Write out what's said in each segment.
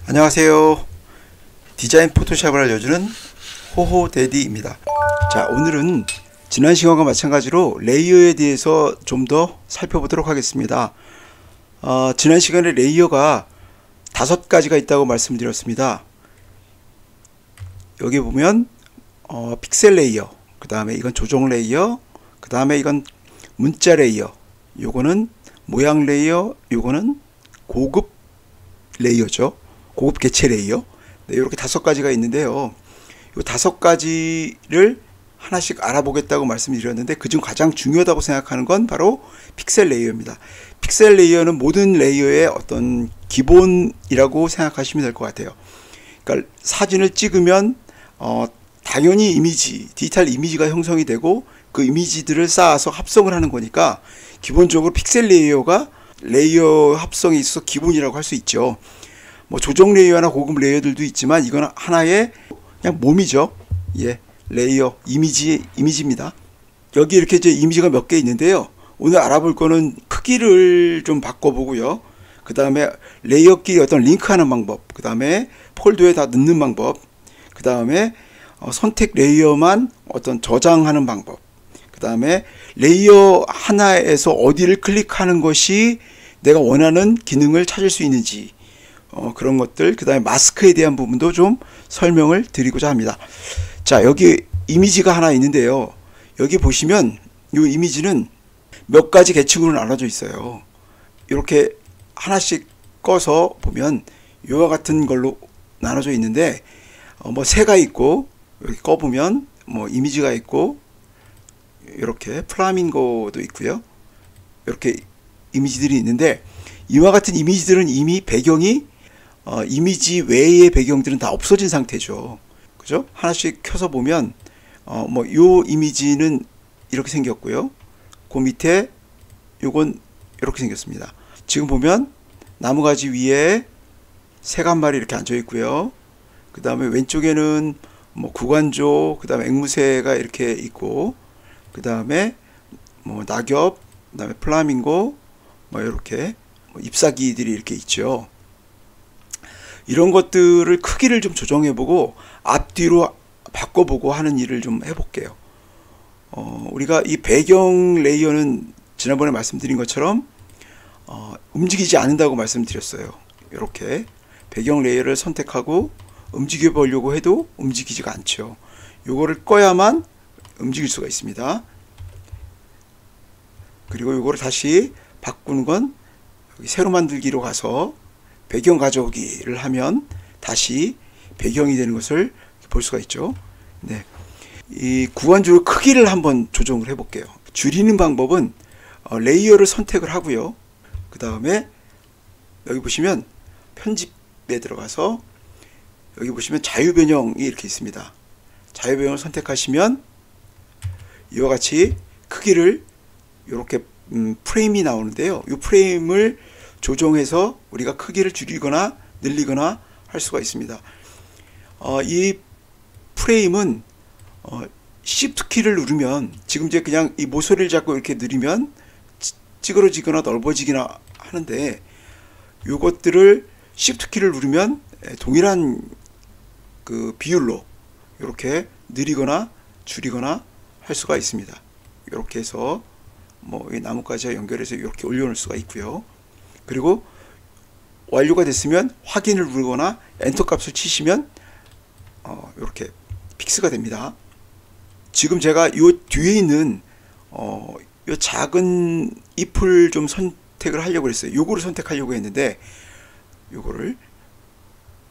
안녕하세요. 디자인 포토샵을 알려주는 호호데디입니다. 자, 오늘은 지난 시간과 마찬가지로 레이어에 대해서 좀 더 살펴보도록 하겠습니다. 지난 시간에 레이어가 5가지가 있다고 말씀드렸습니다. 여기 보면 픽셀 레이어, 그 다음에 이건 조정 레이어, 그 다음에 이건 문자 레이어, 요거는 모양 레이어, 요거는 고급 레이어죠. 고급 개체 레이어. 네, 이렇게 5가지가 있는데요. 이 5가지를 하나씩 알아보겠다고 말씀드렸는데, 그중 가장 중요하다고 생각하는 건 바로 픽셀 레이어입니다. 픽셀 레이어는 모든 레이어의 어떤 기본이라고 생각하시면 될 것 같아요. 그러니까 사진을 찍으면 당연히 디지털 이미지가 형성이 되고 그 이미지들을 쌓아서 합성을 하는 거니까 기본적으로 픽셀 레이어가 레이어 합성에 있어서 기본이라고 할 수 있죠. 뭐 조정 레이어나 고급 레이어들도 있지만 이건 하나의 그냥 몸이죠. 예, 레이어 이미지입니다. 여기 이렇게 이제 이미지가 몇 개 있는데요. 오늘 알아볼 거는 크기를 좀 바꿔보고요. 그 다음에 레이어끼리 어떤 링크하는 방법, 그 다음에 폴더에 다 넣는 방법, 그 다음에 선택 레이어만 어떤 저장하는 방법, 그 다음에 레이어 하나에서 어디를 클릭하는 것이 내가 원하는 기능을 찾을 수 있는지, 그런 것들, 그 다음에 마스크에 대한 부분도 좀 설명을 드리고자 합니다. 자, 여기 이미지가 하나 있는데요. 여기 보시면 이 이미지는 몇 가지 계층으로 나눠져 있어요. 이렇게 하나씩 꺼서 보면 이와 같은 걸로 나눠져 있는데, 뭐 새가 있고, 여기 꺼보면 뭐 이미지가 있고, 이렇게 플라밍고도 있고요. 이렇게 이미지들이 있는데, 이와 같은 이미지들은 이미 배경이 이미지 외의 배경들은 다 없어진 상태죠. 그죠? 하나씩 켜서 보면 뭐 요 이미지는 이렇게 생겼고요. 그 밑에 요건 이렇게 생겼습니다. 지금 보면 나무가지 위에 새가 한 마리 이렇게 앉아 있고요. 그 다음에 왼쪽에는 뭐 구관조, 그 다음에 앵무새가 이렇게 있고, 그 다음에 뭐 낙엽, 그 다음에 플라밍고, 뭐 이렇게 잎사귀들이 이렇게 있죠. 이런 것들을 크기를 좀 조정해보고 앞뒤로 바꿔보고 하는 일을 좀 해볼게요. 우리가 이 배경 레이어는 지난번에 말씀드린 것처럼 움직이지 않는다고 말씀드렸어요. 이렇게 배경 레이어를 선택하고 움직여 보려고 해도 움직이지가 않죠. 요거를 꺼야만 움직일 수가 있습니다. 그리고 요거를 다시 바꾸는 건 여기 새로 만들기로 가서 배경 가져오기를 하면 다시 배경이 되는 것을 볼 수가 있죠. 네. 이 구간주로 크기를 한번 조정을 해 볼게요. 줄이는 방법은 레이어를 선택을 하고요. 그 다음에 여기 보시면 편집에 들어가서 여기 보시면 자유변형이 이렇게 있습니다. 자유변형을 선택하시면 이와 같이 크기를 이렇게 프레임이 나오는데요. 이 프레임을 조정해서 우리가 크기를 줄이거나 늘리거나 할 수가 있습니다. 이 프레임은 Shift 키를 누르면, 지금 이제 그냥 이 모서리를 잡고 이렇게 누르면 찌그러지거나 넓어지거나 하는데, 요것들을 Shift 키를 누르면 동일한 그 비율로 이렇게 늘리거나 줄이거나 할 수가 있습니다. 이렇게 해서 뭐 이 나뭇가지와 연결해서 이렇게 올려놓을 수가 있고요. 그리고 완료가 됐으면 확인을 누르거나 엔터 값을 치시면 이렇게 픽스가 됩니다. 지금 제가 이 뒤에 있는 이 작은 잎을 좀 선택을 하려고 했어요. 요거를 선택하려고 했는데 요거를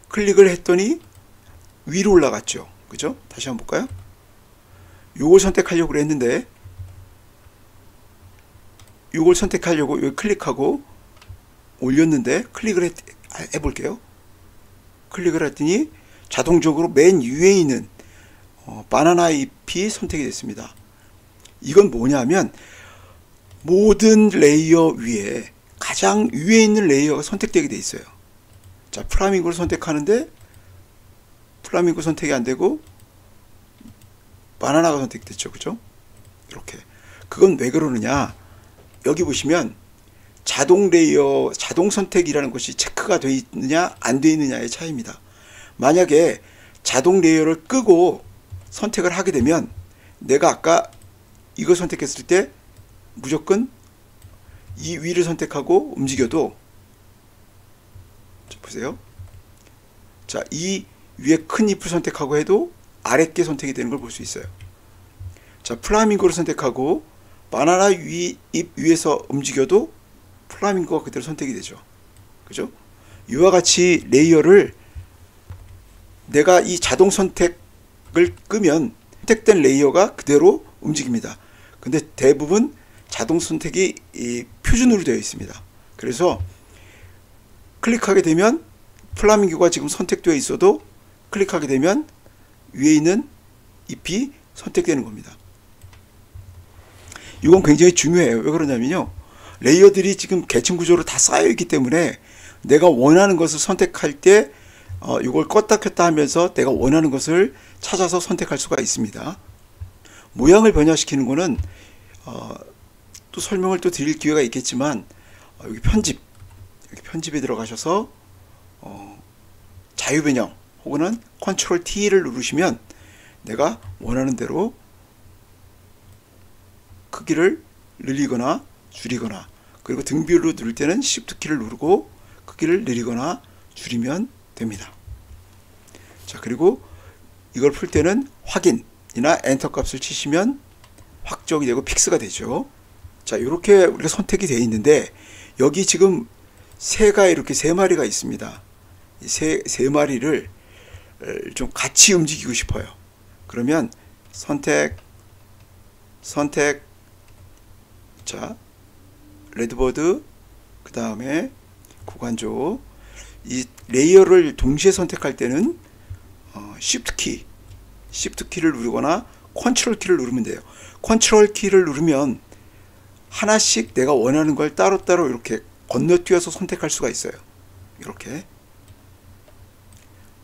클릭을 했더니 위로 올라갔죠. 그죠? 다시 한번 볼까요? 요걸 선택하려고 했는데 요걸 선택하려고 여기 클릭하고 올렸는데 클릭을 해볼게요. 클릭을 했더니 자동적으로 맨 위에 있는 바나나 잎이 선택이 됐습니다. 이건 뭐냐면 모든 레이어 위에 가장 위에 있는 레이어가 선택되게 돼 있어요. 자, 플라밍고를 선택하는데 플라밍고 선택이 안 되고 바나나가 선택됐죠. 그죠? 이렇게. 그건 왜 그러느냐? 여기 보시면 자동 레이어, 자동 선택이라는 것이 체크가 되어 있느냐 안 되어 있느냐의 차이입니다. 만약에 자동 레이어를 끄고 선택을 하게 되면 내가 아까 이거 선택했을 때 무조건 이 위를 선택하고 움직여도, 자, 보세요. 자, 이 위에 큰 잎을 선택하고 해도 아래 게 선택이 되는 걸 볼 수 있어요. 자, 플라밍고를 선택하고 바나나 잎 위에서 움직여도 플라밍고가 그대로 선택이 되죠. 그죠? 이와 같이 레이어를 내가 이 자동 선택을 끄면 선택된 레이어가 그대로 움직입니다. 근데 대부분 자동 선택이 이 표준으로 되어 있습니다. 그래서 클릭하게 되면 플라밍고가 지금 선택되어 있어도 클릭하게 되면 위에 있는 잎이 선택되는 겁니다. 이건 굉장히 중요해요. 왜 그러냐면요, 레이어들이 지금 계층 구조로 다 쌓여 있기 때문에 내가 원하는 것을 선택할 때 이걸 껐다 켰다 하면서 내가 원하는 것을 찾아서 선택할 수가 있습니다. 모양을 변화시키는 거는 또 설명을 또 드릴 기회가 있겠지만, 여기 편집에 들어가셔서 자유변형 혹은 컨트롤 T를 누르시면 내가 원하는 대로 크기를 늘리거나 줄이거나, 그리고 등비율로 누를 때는 Shift 키를 누르고 크기를 늘리거나 줄이면 됩니다. 자, 그리고 이걸 풀 때는 확인이나 엔터 값을 치시면 확정이 되고 픽스가 되죠. 자, 이렇게 우리가 선택이 되어 있는데, 여기 지금 새가 이렇게 세 마리가 있습니다. 이 세 마리를 좀 같이 움직이고 싶어요. 그러면 선택, 자, 레드버드, 그 다음에 구간조. 이 레이어를 동시에 선택할 때는 Shift 키를 누르거나 컨트롤 키를 누르면 돼요. 컨트롤 키를 누르면 하나씩 내가 원하는 걸 따로따로 이렇게 건너뛰어서 선택할 수가 있어요. 이렇게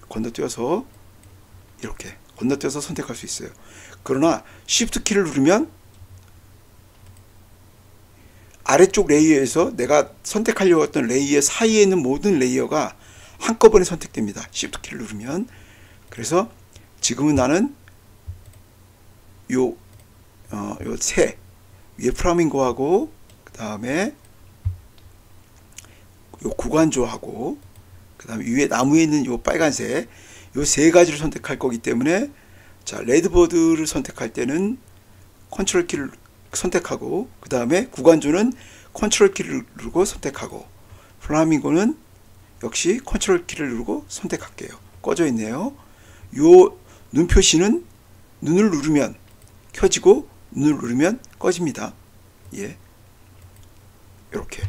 건너뛰어서 선택할 수 있어요. 그러나 Shift 키를 누르면 아래쪽 레이어에서 내가 선택하려고 했던 레이어 사이에 있는 모든 레이어가 한꺼번에 선택됩니다. Shift 키를 누르면. 그래서 지금은 나는 요 새 위에 플라밍고하고, 그 다음에 요 구간조하고, 그 다음에 위에 나무에 있는 요 빨간색, 요 세 가지를 선택할 거기 때문에, 자, 레드버드를 선택할 때는 컨트롤 키를 선택하고, 그 다음에 구간조는 컨트롤 키를 누르고 선택하고, 플라밍고는 역시 컨트롤 키를 누르고 선택할게요. 꺼져 있네요. 요 눈 표시는 눈을 누르면 켜지고 눈을 누르면 꺼집니다. 예, 이렇게.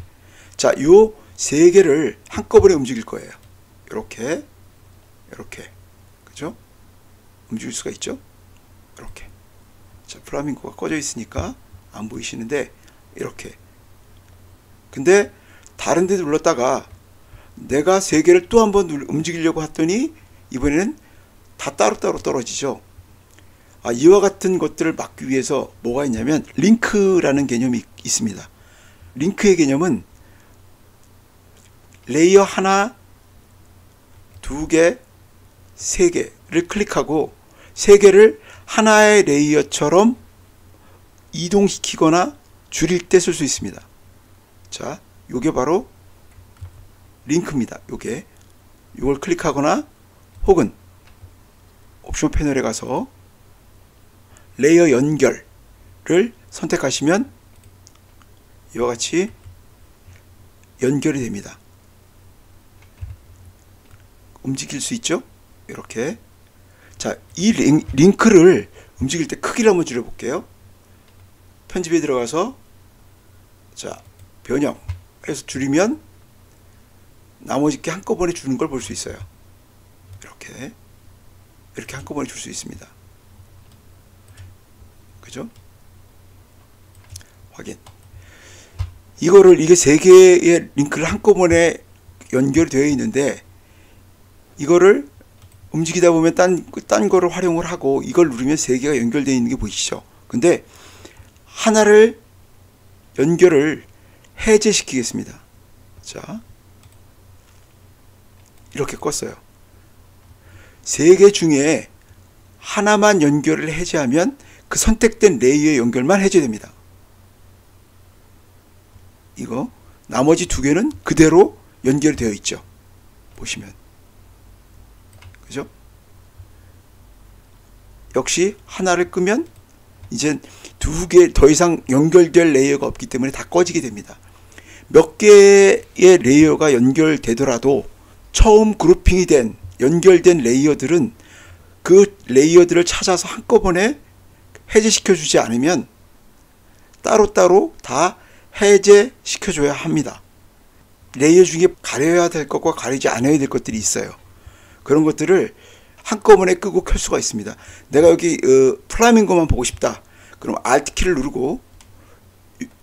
자, 요 세 개를 한꺼번에 움직일 거예요. 이렇게, 그죠? 움직일 수가 있죠? 이렇게. 자, 플라밍고가 꺼져 있으니까 안 보이시는데, 이렇게. 근데 다른 데 눌렀다가 내가 세 개를 또 한번 움직이려고 했더니 이번에는 다 따로따로 떨어지죠. 이와 같은 것들을 막기 위해서 뭐가 있냐면 링크라는 개념이 있습니다. 링크의 개념은 레이어 하나, 두 개, 세 개를 클릭하고 세 개를 하나의 레이어처럼 이동시키거나 줄일 때 쓸 수 있습니다. 자, 요게 바로 링크입니다. 요걸 클릭하거나 혹은 옵션 패널에 가서 레이어 연결을 선택하시면 이와 같이 연결이 됩니다. 움직일 수 있죠? 이렇게. 자, 이 링크를 움직일 때 크기를 한번 줄여볼게요. 편집에 들어가서, 자, 변형 해서 줄이면 나머지 게 한꺼번에 주는 걸 볼 수 있어요. 이렇게 한꺼번에 줄 수 있습니다. 그죠? 확인. 이게 세 개의 링크를 한꺼번에 연결되어 있는데, 이거를 움직이다 보면 딴 거를 활용을 하고 이걸 누르면 세 개가 연결되어 있는 게 보이시죠? 근데 하나를 연결을 해제시키겠습니다. 자, 이렇게 껐어요. 세 개 중에 하나만 연결을 해제하면 그 선택된 레이어의 연결만 해제됩니다. 이거 나머지 두 개는 그대로 연결이 되어 있죠. 보시면. 그죠? 역시 하나를 끄면 이제 두 개 더 이상 연결될 레이어가 없기 때문에 다 꺼지게 됩니다. 몇 개의 레이어가 연결되더라도 처음 그룹핑이 된 연결된 레이어들은 그 레이어들을 찾아서 한꺼번에 해제시켜 주지 않으면 따로따로 다 해제시켜 줘야 합니다. 레이어 중에 가려야 될 것과 가리지 않아야 될 것들이 있어요. 그런 것들을 한꺼번에 끄고 켤 수가 있습니다. 내가 여기 플라밍고만 보고 싶다. 그럼 Alt 키를 누르고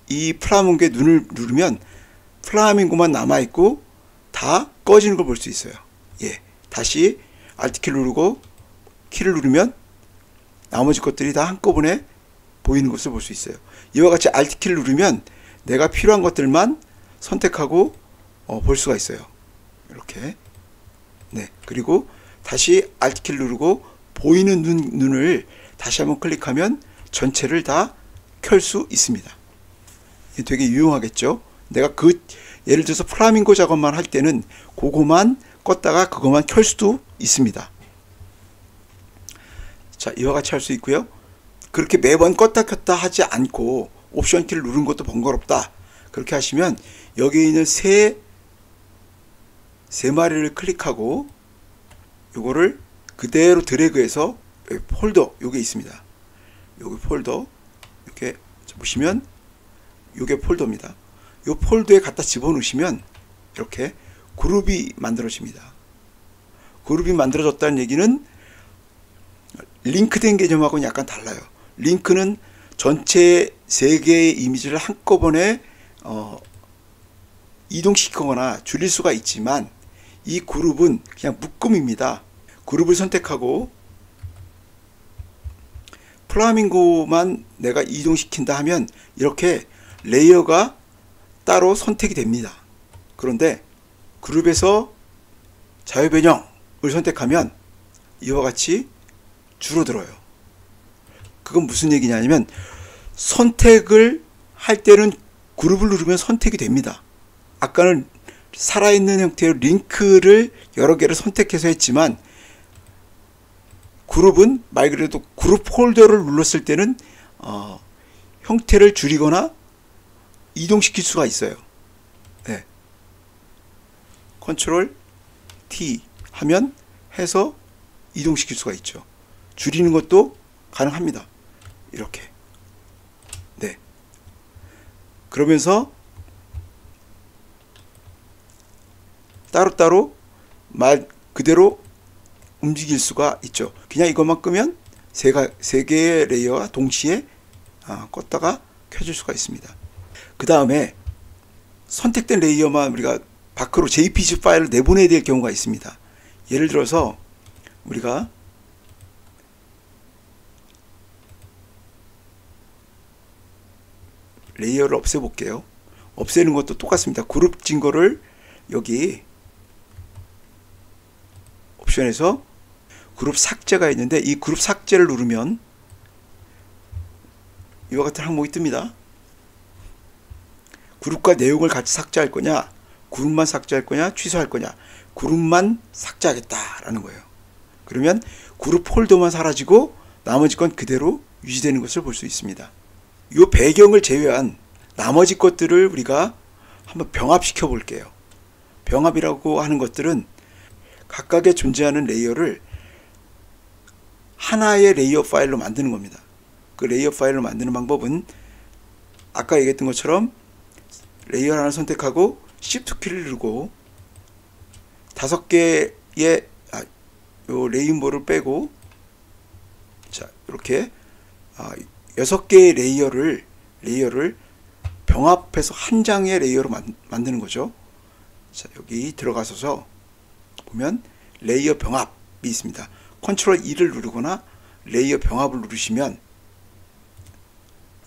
이 플라밍고의 눈을 누르면 플라밍고만 남아있고 다 꺼지는 걸 볼 수 있어요. 예, 다시 Alt 키를 누르고 키를 누르면 나머지 것들이 다 한꺼번에 보이는 것을 볼 수 있어요. 이와 같이 Alt 키를 누르면 내가 필요한 것들만 선택하고 볼 수가 있어요. 이렇게. 네, 그리고 다시 Alt 키를 누르고 보이는 눈을 다시 한번 클릭하면 전체를 다 켤 수 있습니다. 이게 되게 유용하겠죠? 내가 예를 들어서 플라밍고 작업만 할 때는 그거만 껐다가 그것만 켤 수도 있습니다. 자, 이와 같이 할 수 있고요. 그렇게 매번 껐다 켰다 하지 않고 옵션 키를 누른 것도 번거롭다. 그렇게 하시면 여기 있는 세 마리를 클릭하고 요거를 그대로 드래그해서 여기 폴더 요게 있습니다. 여기 폴더 이렇게 보시면 요게 폴더입니다. 요 폴더에 갖다 집어넣으시면 이렇게 그룹이 만들어집니다. 그룹이 만들어졌다는 얘기는 링크된 개념하고는 약간 달라요. 링크는 전체 세 개의 이미지를 한꺼번에 이동시키거나 줄일 수가 있지만 이 그룹은 그냥 묶음입니다. 그룹을 선택하고 플라밍고만 내가 이동시킨다 하면 이렇게 레이어가 따로 선택이 됩니다. 그런데 그룹에서 자유변형을 선택하면 이와 같이 줄어들어요. 그건 무슨 얘기냐면 선택을 할 때는 그룹을 누르면 선택이 됩니다. 아까는 살아있는 형태의 링크를 여러 개를 선택해서 했지만 그룹은 말 그대로 그룹 폴더를 눌렀을 때는 형태를 줄이거나 이동시킬 수가 있어요. 네. 컨트롤 T 하면 해서 이동시킬 수가 있죠. 줄이는 것도 가능합니다. 이렇게. 네. 그러면서 따로따로 말 그대로 움직일 수가 있죠. 그냥 이것만 끄면 세 개의 레이어가 동시에 껐다가 켜질 수가 있습니다. 그 다음에 선택된 레이어만 우리가 밖으로 JPG 파일을 내보내야 될 경우가 있습니다. 예를 들어서 우리가 레이어를 없애볼게요. 없애는 것도 똑같습니다. 그룹 증거를 여기 옵션에서 그룹 삭제가 있는데 이 그룹 삭제를 누르면 이와 같은 항목이 뜹니다. 그룹과 내용을 같이 삭제할 거냐, 그룹만 삭제할 거냐, 취소할 거냐. 그룹만 삭제하겠다라는 거예요. 그러면 그룹 폴더만 사라지고 나머지 건 그대로 유지되는 것을 볼 수 있습니다. 이 배경을 제외한 나머지 것들을 우리가 한번 병합시켜 볼게요. 병합이라고 하는 것들은 각각의 존재하는 레이어를 하나의 레이어 파일로 만드는 겁니다. 그 레이어 파일로 만드는 방법은 아까 얘기했던 것처럼 레이어 하나를 선택하고 Shift 키를 누르고 5개의 요 레인보를 빼고 자 이렇게 6개의 레이어를 병합해서 한 장의 레이어로 만드는 거죠. 자 여기 들어가셔서 보면 레이어 병합이 있습니다. 컨트롤 E를 누르거나 레이어 병합을 누르시면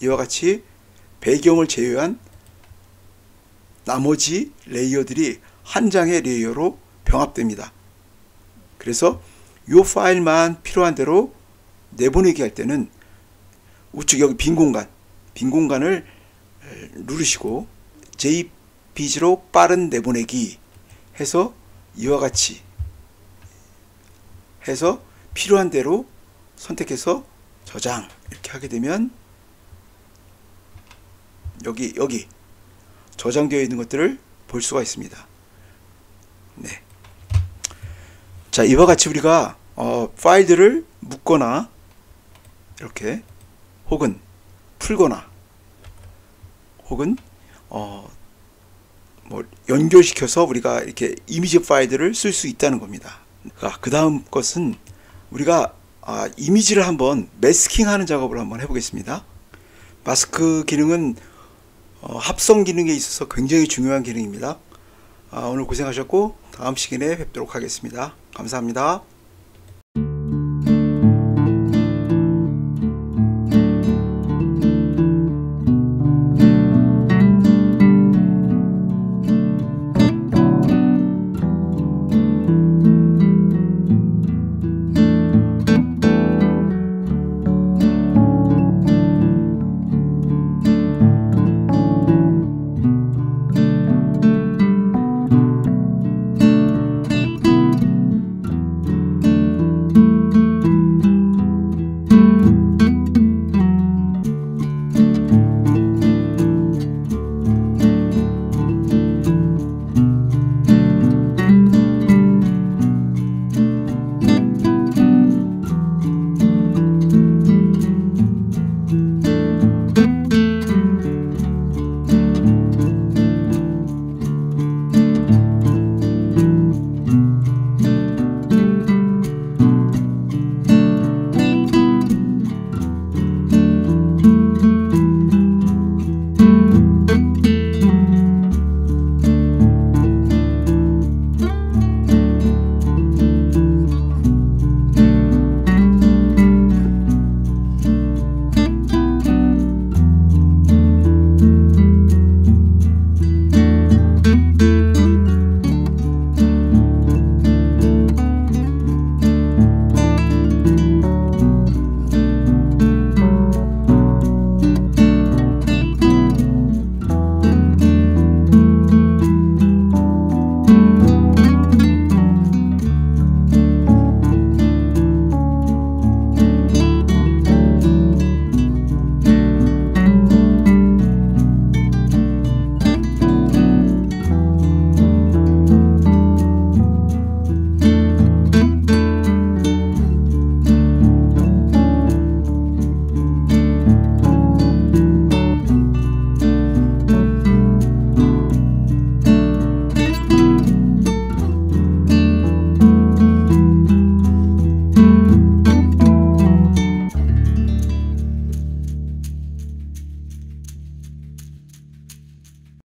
이와 같이 배경을 제외한 나머지 레이어들이 한 장의 레이어로 병합됩니다. 그래서 이 파일만 필요한 대로 내보내기 할 때는 우측 여기 빈 공간을 누르시고 JPG로 빠른 내보내기 해서 이와 같이 해서 필요한 대로 선택해서 저장 이렇게 하게 되면 여기 저장되어 있는 것들을 볼 수가 있습니다. 네. 자, 이와 같이 우리가 파일들을 묶거나 이렇게 혹은 풀거나 혹은 뭐 연결시켜서 우리가 이렇게 이미지 파일들을 쓸 수 있다는 겁니다. 그 다음 것은 우리가 이미지를 한번 매스킹 하는 작업을 한번 해보겠습니다. 마스크 기능은 합성 기능에 있어서 굉장히 중요한 기능입니다. 오늘 고생하셨고 다음 시간에 뵙도록 하겠습니다. 감사합니다.